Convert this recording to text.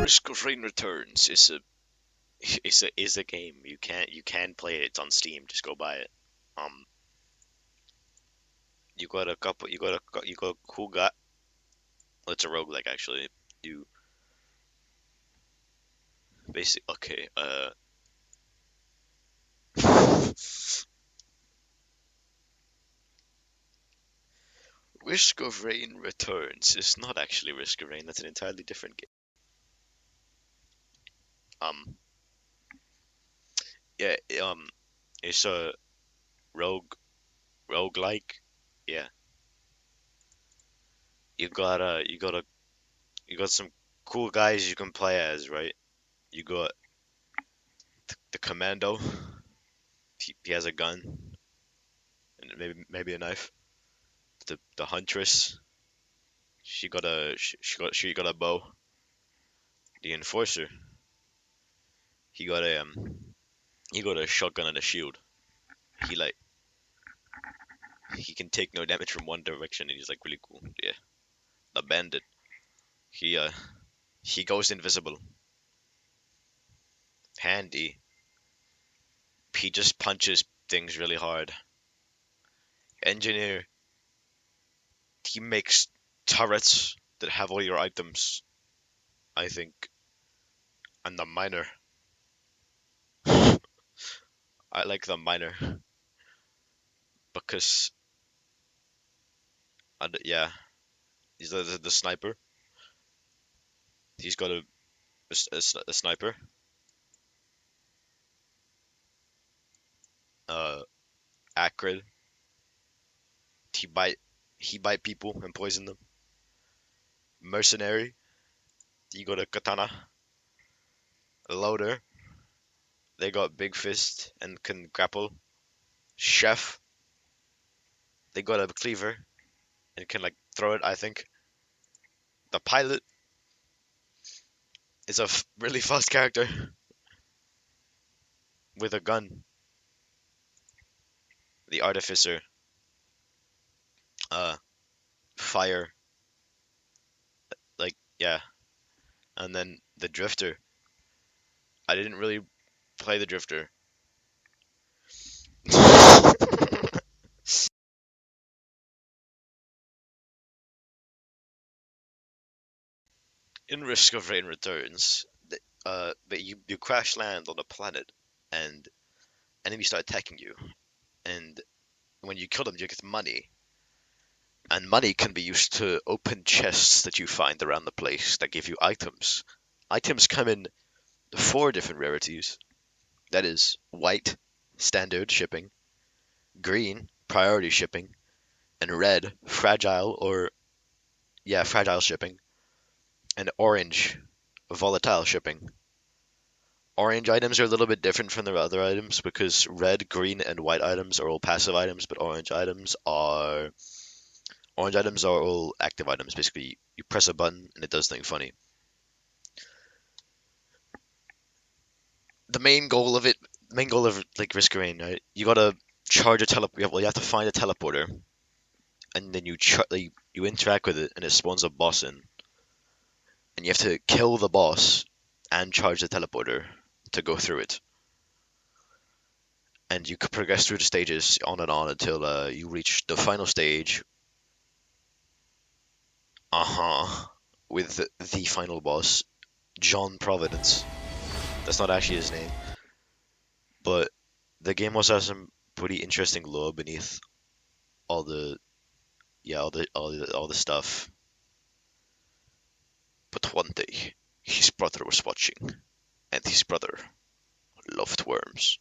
Risk of Rain Returns is a game. You can play it. It's on Steam. Just go buy it. Um, you got a cool guy. Well, it's a roguelike actually. You basically okay. Risk of Rain Returns is not actually Risk of Rain. That's an entirely different game. Um, yeah. It's a roguelike. Yeah. You got some cool guys you can play as, right? You got the commando. He has a gun and maybe a knife. The huntress. She got a bow. The enforcer. He got a he got a shotgun and a shield. He like he can take no damage from one direction and he's like really cool. Yeah. The bandit. He uh he goes invisible. Handy. He just punches things really hard. Engineer. He makes turrets that have all your items, I think. And the miner. I like the miner because yeah, he's the sniper. He's got a sniper. Uh, acrid. He bite he bite people and poison them. Mercenary. You got a katana. Loader. They got big fist and can grapple. Chef. They got a cleaver and can like throw it. I think. The pilot is a really fast character with a gun. The artificer. Uh, fire. Like yeah, and then the drifter. I didn't really play the drifter. In Risk of Rain Returns, that you crash land on a planet and enemies start attacking you, and when you kill them, you get money, and money can be used to open chests that you find around the place that give you items. Items come in four different rarities. That is white, standard shipping, green, priority shipping, and red, fragile or yeah, fragile shipping, and orange, volatile shipping. Orange items are a little bit different from the other items because red, green, and white items are all passive items, but orange items are all active items. Basically, you press a button and it does something funny. Main goal of like Risk of Rain, right? You gotta charge a well, you have to find a teleporter, and then you interact with it, and it spawns a boss in, and you have to kill the boss and charge the teleporter to go through it. And you could progress through the stages on and on until you reach the final stage. With the final boss, John Providence. That's not actually his name, but the game also has some pretty interesting lore beneath all the all the stuff. But one day, his brother was watching, and his brother loved worms.